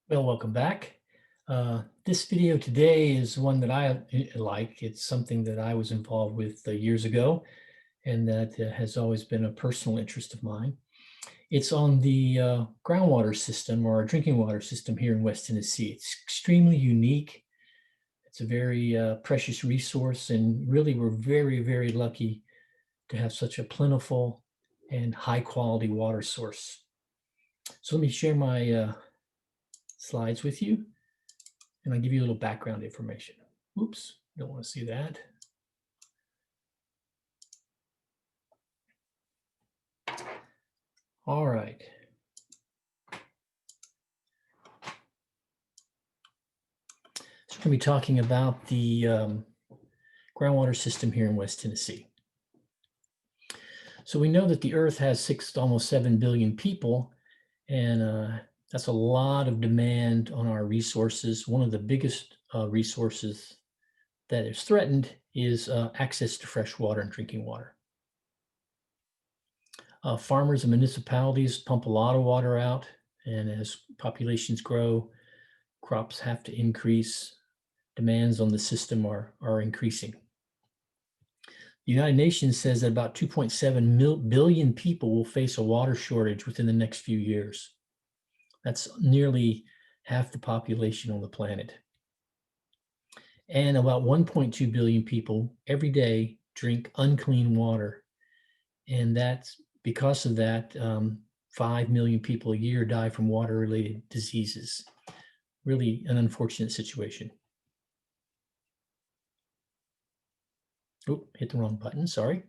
Well, welcome back. This video today is one that I like. It's something that I was involved with years ago, and that has always been a personal interest of mine. It's on the groundwater system or our drinking water system here in West Tennessee. It's extremely unique. It's a very precious resource, and really we're very, very lucky to have such a plentiful and high quality water source. So let me share my slides with you. And I'll give you a little background information. Oops, don't want to see that. All right. So we're going to be talking about the groundwater system here in West Tennessee. So we know that the Earth has almost 7 billion people, and that's a lot of demand on our resources. One of the biggest resources that is threatened is access to fresh water and drinking water. Farmers and municipalities pump a lot of water out, and as populations grow, crops have to increase. Demands on the system are increasing. The United Nations says that about 2.7 billion people will face a water shortage within the next few years. That's nearly half the population on the planet. And about 1.2 billion people every day drink unclean water. And that's because of that, 5 million people a year die from water-related diseases. Really an unfortunate situation. Oh, hit the wrong button, sorry.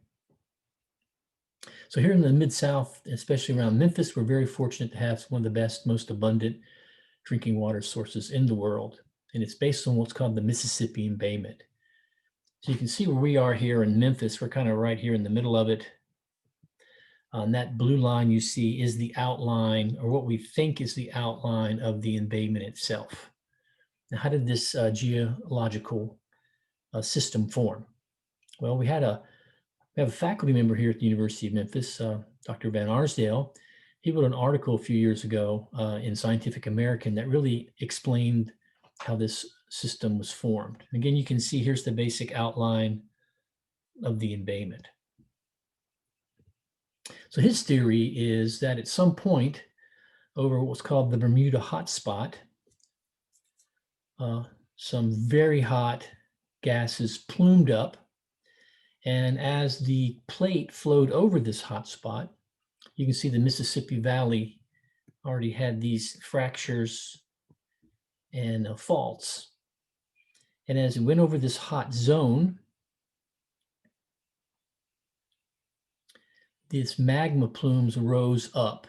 So here in the Mid-South, especially around Memphis, we're very fortunate to have one of the best, most abundant drinking water sources in the world. And it's based on what's called the Mississippi Embayment. So you can see where we are here in Memphis. We're kind of right here in the middle of it. That blue line you see is the outline, or what we think is the outline of the embayment itself. Now, how did this geological system form? Well, we have a faculty member here at the University of Memphis, Dr. Van Arsdale. He wrote an article a few years ago in Scientific American that really explained how this system was formed. And again, you can see here's the basic outline of the embayment. So his theory is that at some point over what's called the Bermuda hotspot, some very hot gases plumed up. And as the plate flowed over this hot spot, you can see the Mississippi Valley already had these fractures and faults. And as it went over this hot zone, these magma plumes rose up.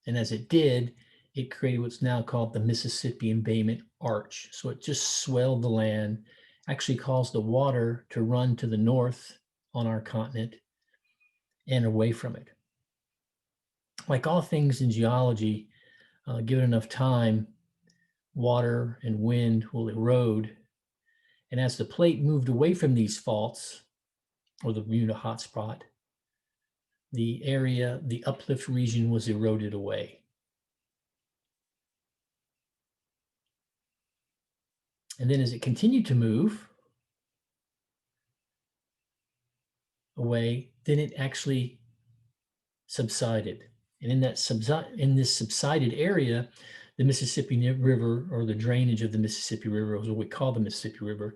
And as it did, it created what's now called the Mississippi Embayment Arch. So it just swelled the land, actually caused the water to run to the north on our continent and away from it. Like all things in geology, given enough time, water and wind will erode. And as the plate moved away from these faults, or the Bermuda hotspot, the area, the uplift region was eroded away. And then as it continued to move away, then it actually subsided. And in this subsided area, the Mississippi River, or the drainage of the Mississippi River, or what we call the Mississippi River,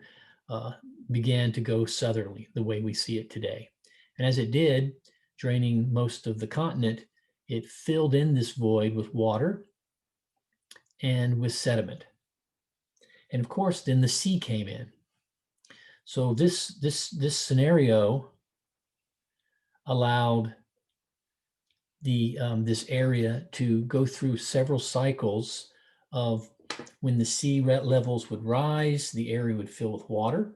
began to go southerly, the way we see it today. And as it did, draining most of the continent, it filled in this void with water and with sediment. And of course, then the sea came in. So this scenario allowed this area to go through several cycles of when the sea levels would rise, the area would fill with water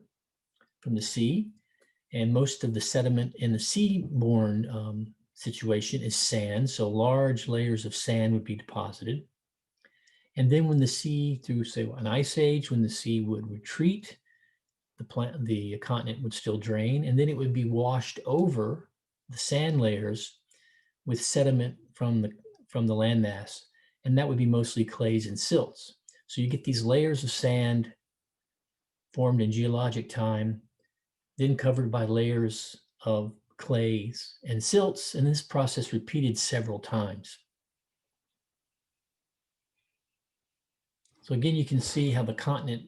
from the sea, and most of the sediment in the seaborne situation is sand, so large layers of sand would be deposited. And then when the sea, through say an ice age, when the sea would retreat, the continent would still drain, and then it would be washed over the sand layers with sediment from the landmass, and that would be mostly clays and silts. So you get these layers of sand formed in geologic time, then covered by layers of clays and silts, and this process repeated several times. So again, you can see how the continent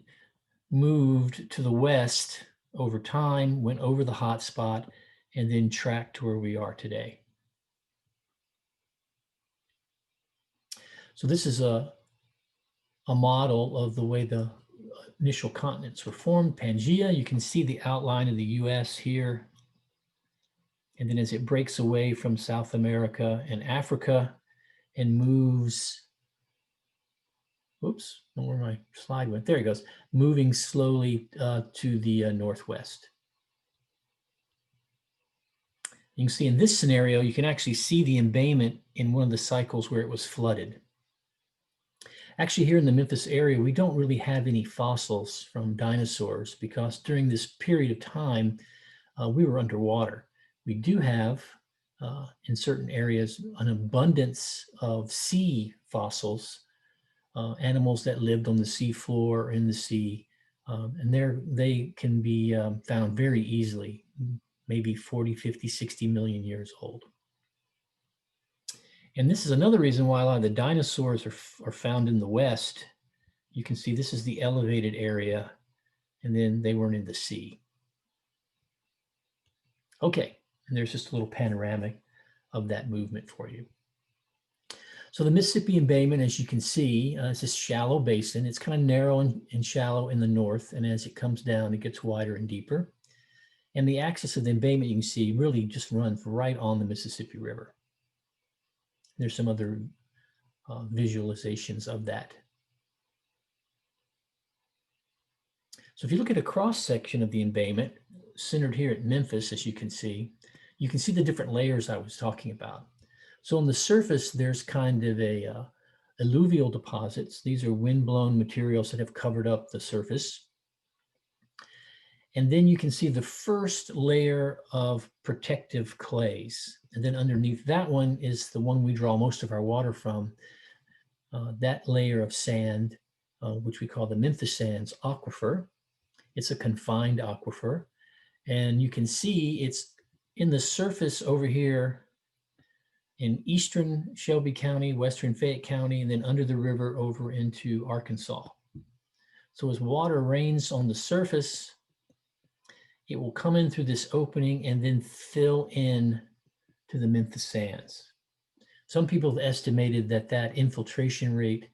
moved to the west over time, went over the hot spot, and then tracked to where we are today. So this is a model of the way the initial continents were formed. Pangaea, you can see the outline of the US here. And then as it breaks away from South America and Africa and moves, oops, I don't know where my slide went. There it goes, moving slowly to the northwest. You can see in this scenario, you can actually see the embayment in one of the cycles where it was flooded. Actually, here in the Memphis area, we don't really have any fossils from dinosaurs because during this period of time, we were underwater. We do have, in certain areas, an abundance of sea fossils, animals that lived on the sea floor or in the sea, and they can be found very easily, maybe 40, 50, 60 million years old. And this is another reason why a lot of the dinosaurs are found in the West. You can see this is the elevated area, and then they weren't in the sea. Okay, and there's just a little panoramic of that movement for you. So the Mississippi embayment, as you can see, is this shallow basin. It's kind of narrow and shallow in the north, and as it comes down, it gets wider and deeper. And the axis of the embayment, you can see, really just runs right on the Mississippi River. There's some other visualizations of that. So if you look at a cross section of the embayment, centered here at Memphis, as you can see the different layers I was talking about. So on the surface, there's kind of a alluvial deposits. These are wind-blown materials that have covered up the surface. And then you can see the first layer of protective clays. And then underneath that one is the one we draw most of our water from, that layer of sand, which we call the Memphis Sands Aquifer. It's a confined aquifer. And you can see it's in the surface over here in eastern Shelby County, western Fayette County, and then under the river over into Arkansas. So as water rains on the surface, it will come in through this opening and then fill in to the Memphis Sands. Some people have estimated that infiltration rate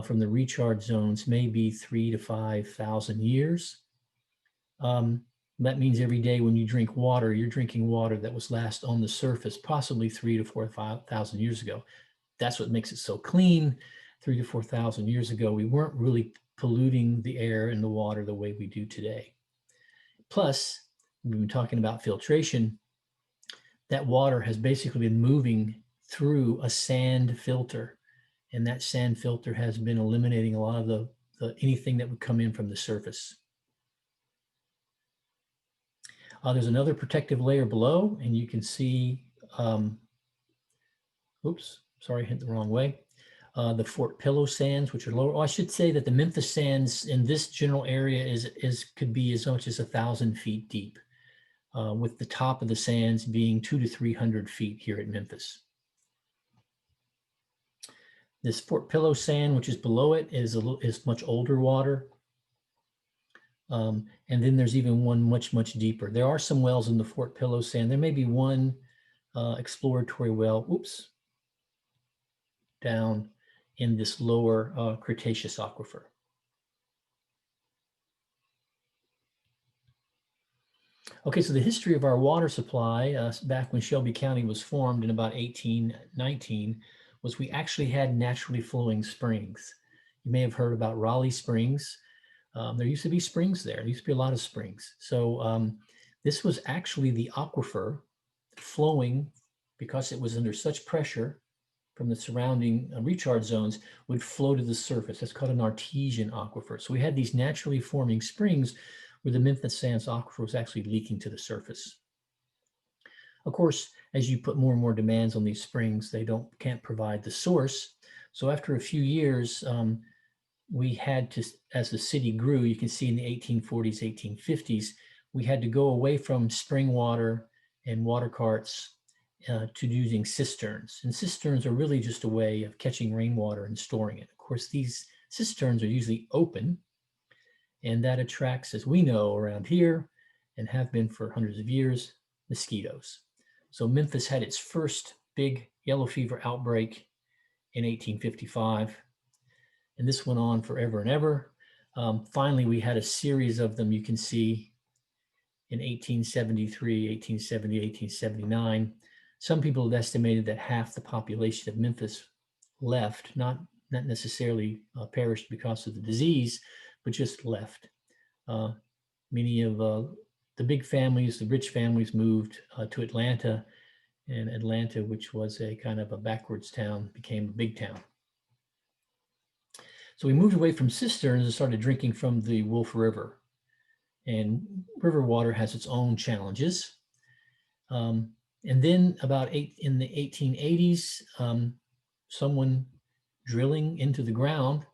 from the recharge zones may be 3,000 to 5,000 years. That means every day when you drink water, you're drinking water that was last on the surface, possibly 3,000 to 4,000 years ago. That's what makes it so clean. 3,000 to 4,000 years ago, we weren't really polluting the air and the water the way we do today. Plus, we've been talking about filtration. That water has basically been moving through a sand filter, and that sand filter has been eliminating a lot of anything that would come in from the surface. There's another protective layer below, and you can see, oops, sorry, I hit the wrong way. The Fort Pillow sands, which are lower. Oh, I should say that the Memphis sands in this general area could be as much as 1,000 feet deep, with the top of the sands being 200 to 300 feet here at Memphis. This Fort Pillow sand, which is below it, is much older water. And then there's even one much, much deeper. There are some wells in the Fort Pillow sand. There may be one exploratory well, oops, down in this lower Cretaceous aquifer. Okay, so the history of our water supply back when Shelby County was formed in about 1819 was we actually had naturally flowing springs. You may have heard about Raleigh Springs. There used to be springs there. There used to be a lot of springs. So this was actually the aquifer flowing because it was under such pressure from the surrounding recharge zones would flow to the surface. That's called an artesian aquifer. So we had these naturally forming springs where the Memphis Sands aquifer was actually leaking to the surface. Of course, as you put more and more demands on these springs, they can't provide the source. So after a few years, we had to, as the city grew, you can see in the 1840s, 1850s, we had to go away from spring water and water carts to using cisterns. And cisterns are really just a way of catching rainwater and storing it. Of course, these cisterns are usually open, and that attracts, as we know around here, and have been for hundreds of years, mosquitoes. So Memphis had its first big yellow fever outbreak in 1855, and this went on forever and ever. Finally, we had a series of them you can see in 1873, 1870, 1879. Some people have estimated that half the population of Memphis left, not necessarily perished because of the disease, but just left. Many of the big families, the rich families, moved to Atlanta, and Atlanta, which was a kind of a backwards town, became a big town. So we moved away from cisterns and started drinking from the Wolf River. And river water has its own challenges. And then in the 1880s, someone drilling into the ground,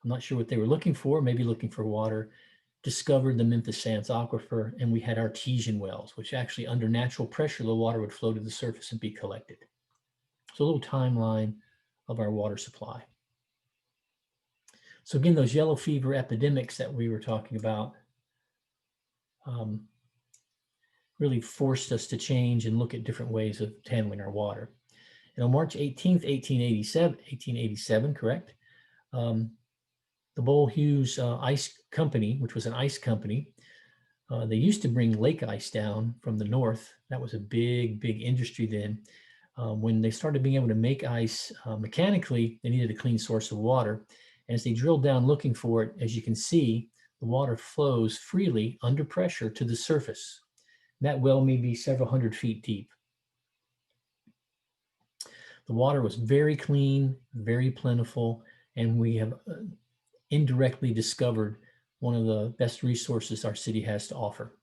I'm not sure what they were looking for, maybe looking for water, discovered the Memphis Sands Aquifer, and we had artesian wells, which actually under natural pressure, the water would flow to the surface and be collected. So a little timeline of our water supply. So again, those yellow fever epidemics that we were talking about really forced us to change and look at different ways of handling our water. And on March 18th, 1887, correct, the Bull Hughes Ice Company, which was an ice company, they used to bring lake ice down from the north. That was a big, big industry then. When they started being able to make ice mechanically, they needed a clean source of water. And as they drilled down looking for it, as you can see, the water flows freely under pressure to the surface. That well may be several hundred feet deep. The water was very clean, very plentiful, and we have indirectly discovered one of the best resources our city has to offer.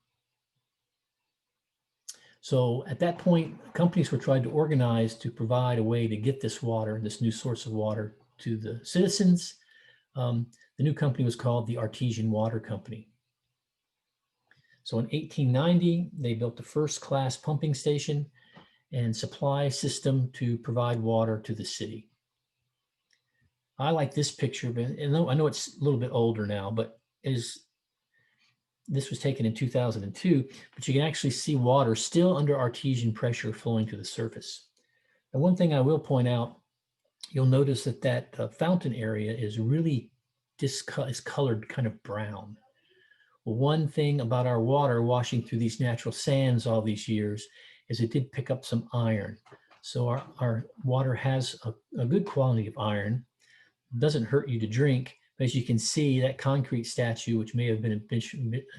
So at that point, companies were trying to organize to provide a way to get this water, this new source of water, to the citizens. The new company was called the Artesian Water Company. So in 1890, they built the first class pumping station and supply system to provide water to the city. I like this picture, but I know it's a little bit older now, but this was taken in 2002, but you can actually see water still under artesian pressure flowing to the surface. And one thing I will point out, you'll notice that fountain area is really is colored kind of brown. Well, one thing about our water washing through these natural sands all these years is it did pick up some iron. So our water has a good quality of iron. It doesn't hurt you to drink, but as you can see, that concrete statue, which may have been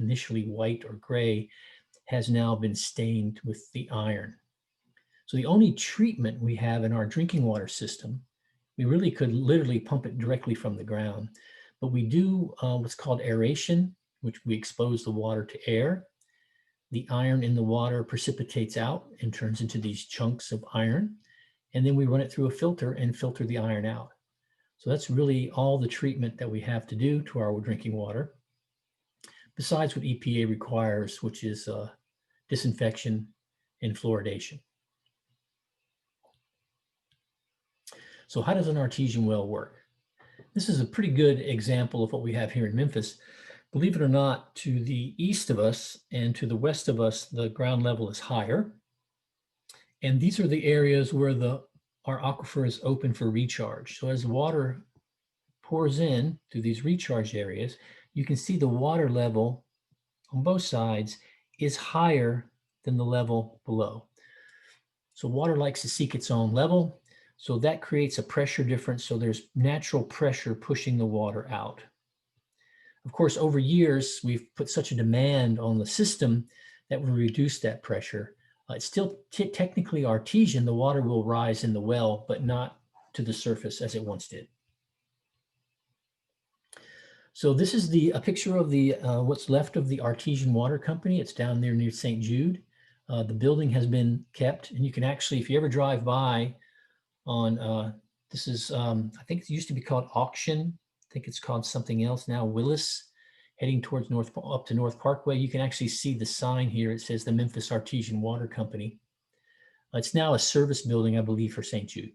initially white or gray, has now been stained with the iron. So the only treatment we have in our drinking water system, we really could literally pump it directly from the ground, but we do what's called aeration, which we expose the water to air. The iron in the water precipitates out and turns into these chunks of iron, and then we run it through a filter and filter the iron out. So that's really all the treatment that we have to do to our drinking water, besides what EPA requires, which is disinfection and fluoridation. So how does an artesian well work? This is a pretty good example of what we have here in Memphis. Believe it or not, to the east of us and to the west of us, the ground level is higher. And these are the areas where our aquifer is open for recharge. So as water pours in through these recharge areas, you can see the water level on both sides is higher than the level below. So water likes to seek its own level. So that creates a pressure difference. So there's natural pressure pushing the water out. Of course, over years, we've put such a demand on the system that we reduce that pressure. It's still technically artesian. The water will rise in the well, but not to the surface as it once did. So this is a picture of what's left of the Artesian Water Company. It's down there near St. Jude. The building has been kept, and you can actually, if you ever drive by on, this is, I think it used to be called Auction think it's called something else now, Willis, heading towards up to North Parkway. You can actually see the sign here. It says the Memphis Artesian Water Company. It's now a service building, I believe, for St. Jude.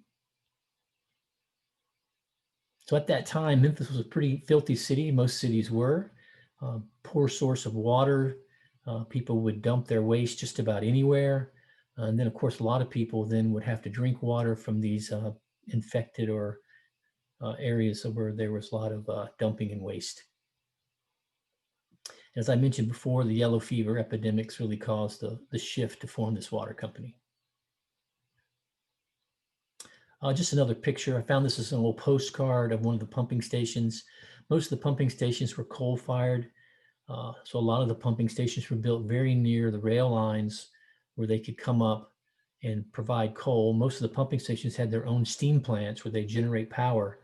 So at that time, Memphis was a pretty filthy city. Most cities were. Poor source of water. People would dump their waste just about anywhere. And then, of course, a lot of people then would have to drink water from these infected or areas where there was a lot of dumping and waste. As I mentioned before, the yellow fever epidemics really caused the shift to form this water company. Just another picture. I found this as an old postcard of one of the pumping stations. Most of the pumping stations were coal-fired. So a lot of the pumping stations were built very near the rail lines where they could come up and provide coal. Most of the pumping stations had their own steam plants where they generate power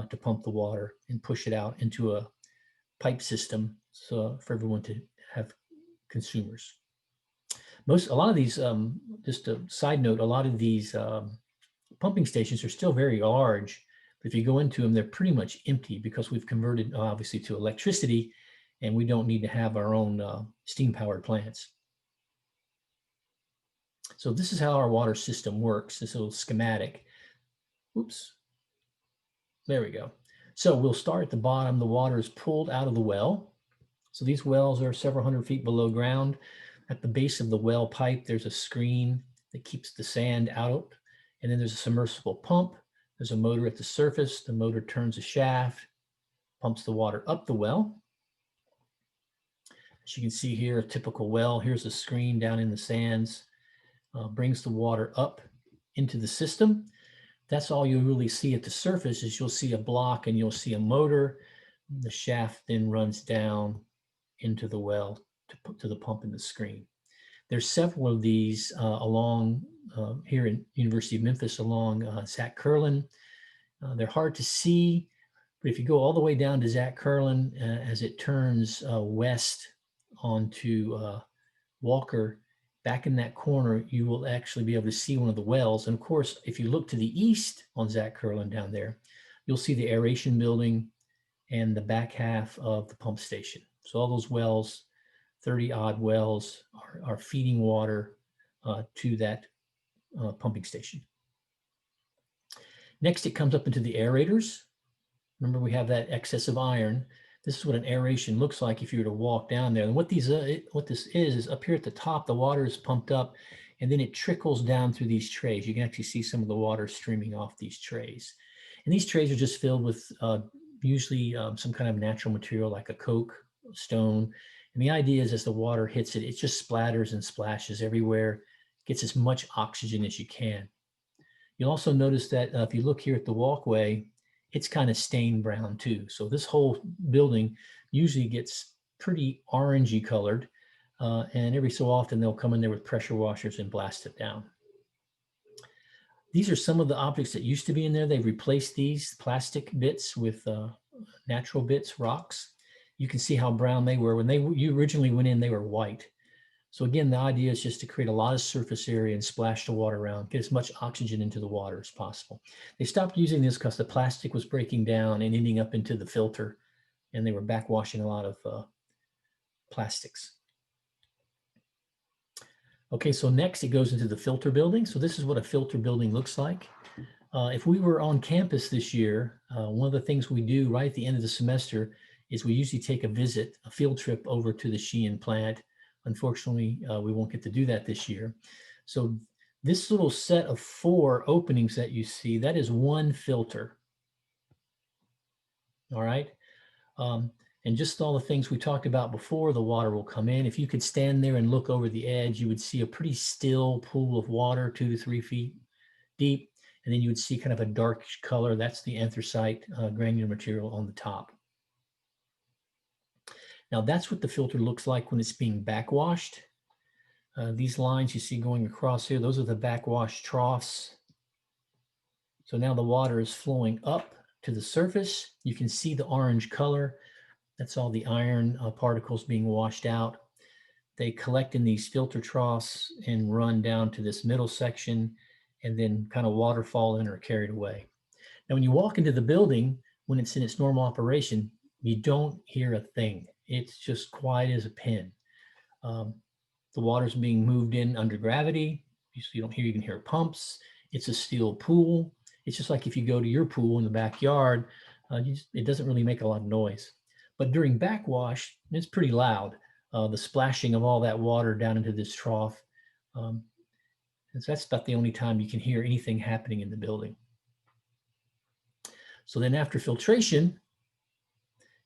to pump the water and push it out into a pipe system so for everyone to have consumers. A lot of these, just a side note, a lot of these pumping stations are still very large, but if you go into them, they're pretty much empty because we've converted obviously to electricity and we don't need to have our own steam powered plants. So this is how our water system works, this little schematic. Oops, there we go. So we'll start at the bottom. The water is pulled out of the well. So these wells are several hundred feet below ground. At the base of the well pipe, there's a screen that keeps the sand out. And then there's a submersible pump. There's a motor at the surface. The motor turns a shaft, pumps the water up the well. As you can see here, a typical well. Here's a screen down in the sands, brings the water up into the system. That's all you really see at the surface is you'll see a block and you'll see a motor. The shaft then runs down into the well to the pump in the screen. There's several of these along here in University of Memphis along Zach Curlin. They're hard to see, but if you go all the way down to Zach Curlin as it turns west onto Walker, back in that corner, you will actually be able to see one of the wells. And of course, if you look to the east on Zach Curlin down there, you'll see the aeration building and the back half of the pump station. So all those wells, 30 odd wells are feeding water to that pumping station. Next, it comes up into the aerators. Remember, we have that excess of iron. This is what an aeration looks like if you were to walk down there. And what this is up here at the top, the water is pumped up and then it trickles down through these trays. You can actually see some of the water streaming off these trays. And these trays are just filled with usually some kind of natural material like a coke, stone. And the idea is as the water hits it, it just splatters and splashes everywhere, gets as much oxygen as you can. You'll also notice that if you look here at the walkway, it's kind of stained brown too. So this whole building usually gets pretty orangey colored. And every so often they'll come in there with pressure washers and blast it down. These are some of the objects that used to be in there. They've replaced these plastic bits with natural bits, rocks. You can see how brown they were. When you originally went in, they were white. So again, the idea is just to create a lot of surface area and splash the water around, get as much oxygen into the water as possible. They stopped using this because the plastic was breaking down and ending up into the filter, and they were backwashing a lot of plastics. Okay, so next it goes into the filter building. So this is what a filter building looks like. If we were on campus this year, one of the things we do right at the end of the semester is we usually take a field trip over to the Sheehan plant. Unfortunately, we won't get to do that this year. So this little set of 4 openings that you see, that is one filter. All right. And just all the things we talked about before, the water will come in. If you could stand there and look over the edge, you would see a pretty still pool of water, 2 to 3 feet deep. And then you would see kind of a dark color. That's the anthracite granular material on the top. Now that's what the filter looks like when it's being backwashed. These lines you see going across here, those are the backwash troughs. So now the water is flowing up to the surface. You can see the orange color. That's all the iron particles being washed out. They collect in these filter troughs and run down to this middle section and then kind of waterfall in or carried away. Now, when you walk into the building, when it's in its normal operation, you don't hear a thing. It's just quiet as a pin. Um, the water's being moved in under gravity. You don't hear, you can hear pumps. It's a steel pool. It's just like if you go to your pool in the backyard, it doesn't really make a lot of noise. But during backwash, it's pretty loud. The splashing of all that water down into this trough. Um, and so that's about the only time you can hear anything happening in the building. So then after filtration,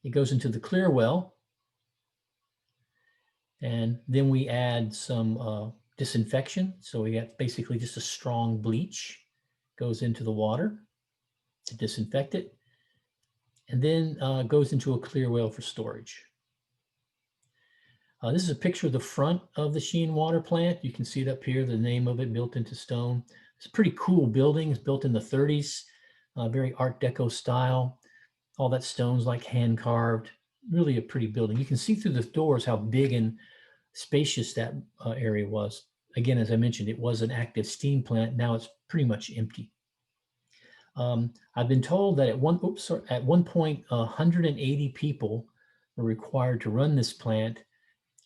it goes into the clear well. And then we add some disinfection. So we got basically just a strong bleach goes into the water to disinfect it, and then goes into a clear well for storage. This is a picture of the front of the Sheehan water plant. You can see it up here, the name of it built into stone. It's a pretty cool building. It's built in the 30s, very Art Deco style. All that stone's like hand carved, really a pretty building. You can see through the doors how big and spacious that area was. Again, as I mentioned, it was an active steam plant. Now it's pretty much empty. I've been told that at one point, 180 people were required to run this plant.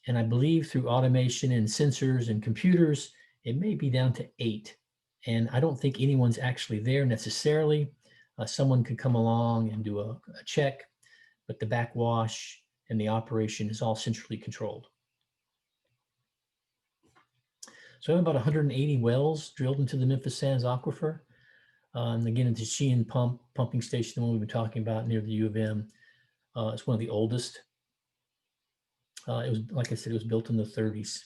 And I believe through automation and sensors and computers, it may be down to 8. And I don't think anyone's actually there necessarily. Someone could come along and do a check, but the backwash and the operation is all centrally controlled. So I have about 180 wells drilled into the Memphis Sands aquifer. And again, it's a Sheehan pumping station, the one we've been talking about near the U of M. It's one of the oldest. It was, like I said, it was built in the 30s.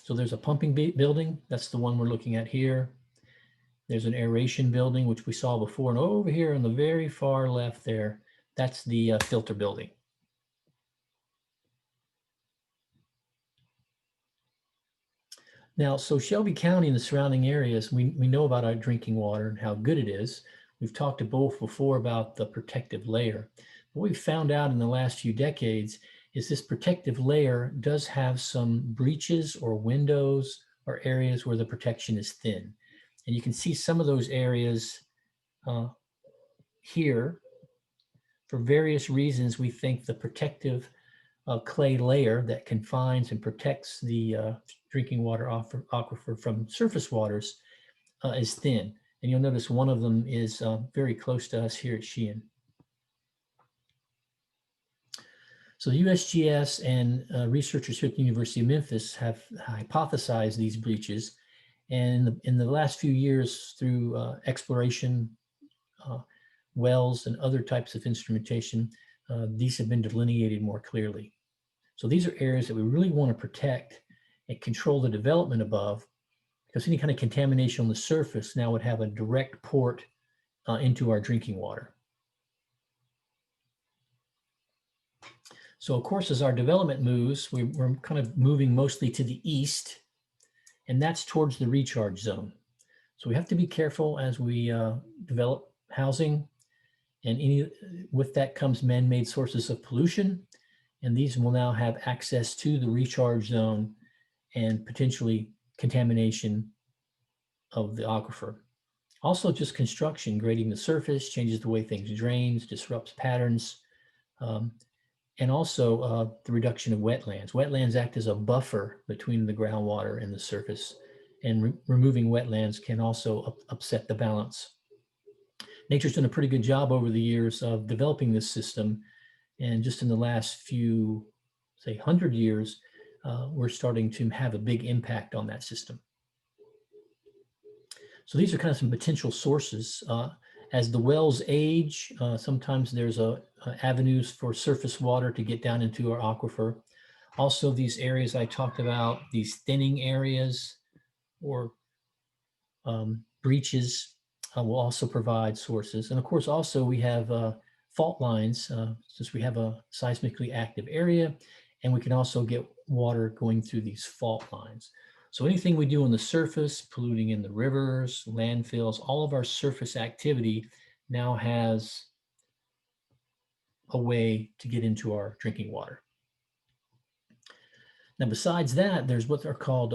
So there's a pumping building. That's the one we're looking at here. There's an aeration building, which we saw before. And over here on the very far left there, that's the filter building. Now, so Shelby County and the surrounding areas, we know about our drinking water and how good it is. We've talked to both before about the protective layer. What we've found out in the last few decades is this protective layer does have some breaches or windows or areas where the protection is thin. And you can see some of those areas here. For various reasons, we think the protective clay layer that confines and protects the drinking water aquifer from surface waters is thin. And you'll notice one of them is very close to us here at Sheehan. So the USGS and researchers here at the University of Memphis have hypothesized these breaches. And in the last few years, through exploration, wells, and other types of instrumentation, these have been delineated more clearly. So these are areas that we really want to protect and control the development above, because any kind of contamination on the surface now would have a direct port into our drinking water. So of course, as our development moves, we're kind of moving mostly to the east, and that's towards the recharge zone. So we have to be careful as we develop housing, and with that comes man-made sources of pollution, and these will now have access to the recharge zone and potentially contamination of the aquifer. Also, just construction, grading the surface, changes the way things drains, disrupts patterns, and also the reduction of wetlands. Wetlands act as a buffer between the groundwater and the surface, and removing wetlands can also upset the balance. Nature's done a pretty good job over the years of developing this system, and just in the last few, say, 100 years, we're starting to have a big impact on that system. So these are kind of some potential sources. As the wells age, sometimes there's avenues for surface water to get down into our aquifer. Also, these areas I talked about, these thinning areas or breaches will also provide sources. And of course, also we have fault lines, since we have a seismically active area, and we can also get water going through these fault lines. So anything we do on the surface, polluting in the rivers, landfills, all of our surface activity now has a way to get into our drinking water. Now, besides that, there's what are called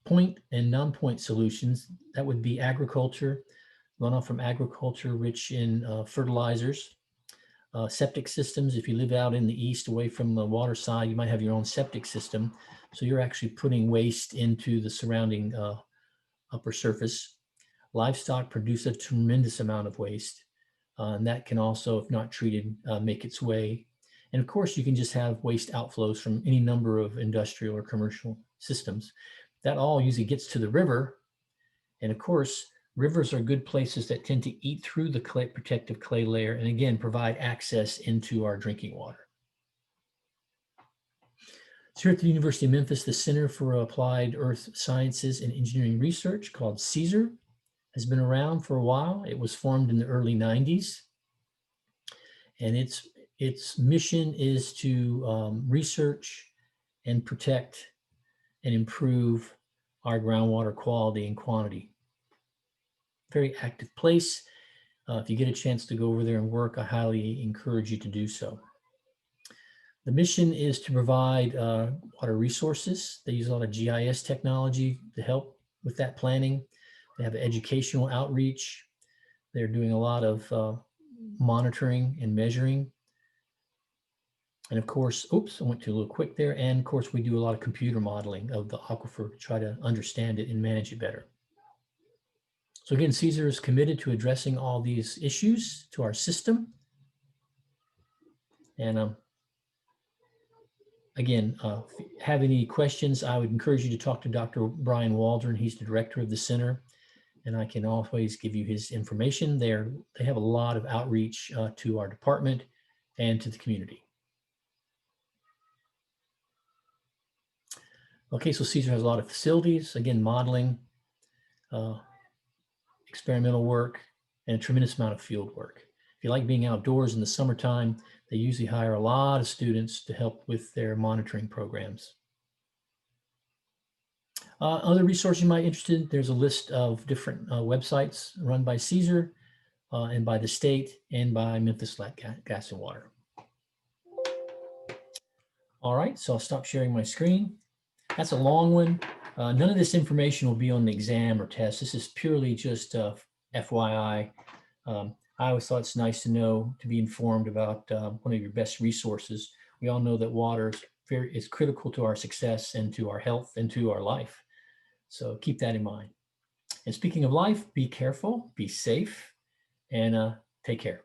point and non-point solutions. That would be agriculture. runoff from agriculture rich in fertilizers. Septic systems, if you live out in the east away from the water side, you might have your own septic system. So you're actually putting waste into the surrounding upper surface. Livestock produce a tremendous amount of waste. And that can also, if not treated, make its way. And of course, you can just have waste outflows from any number of industrial or commercial systems. That all usually gets to the river. And of course, rivers are good places that tend to eat through the protective clay layer and again, provide access into our drinking water. So here at the University of Memphis, the Center for Applied Earth Sciences and Engineering Research, called CESAR, has been around for a while. It was formed in the early 90s. And its mission is to research and protect and improve our groundwater quality and quantity. Very active place. If you get a chance to go over there and work, I highly encourage you to do so. The mission is to provide water resources. They use a lot of GIS technology to help with that planning. They have educational outreach. They're doing a lot of monitoring and measuring. And of course, oops, I went too a little quick there. And of course, we do a lot of computer modeling of the aquifer to try to understand it and manage it better. So again, CESAR is committed to addressing all these issues to our system. And again, if you have any questions, I would encourage you to talk to Dr. Brian Waldron. He's the director of the center, and I can always give you his information. They have a lot of outreach to our department and to the community. Okay, so CESAR has a lot of facilities, again, modeling, experimental work, and a tremendous amount of field work. If you like being outdoors in the summertime, they usually hire a lot of students to help with their monitoring programs. Other resources you might be interested in, there's a list of different websites run by CESAR and by the state and by Memphis Gas and Water. All right, so I'll stop sharing my screen. That's a long one. None of this information will be on the exam or test. This is purely just FYI. I always thought it's nice to know, to be informed about one of your best resources. We all know that water is critical to our success and to our health and to our life. So keep that in mind. And speaking of life, be careful, be safe, and take care.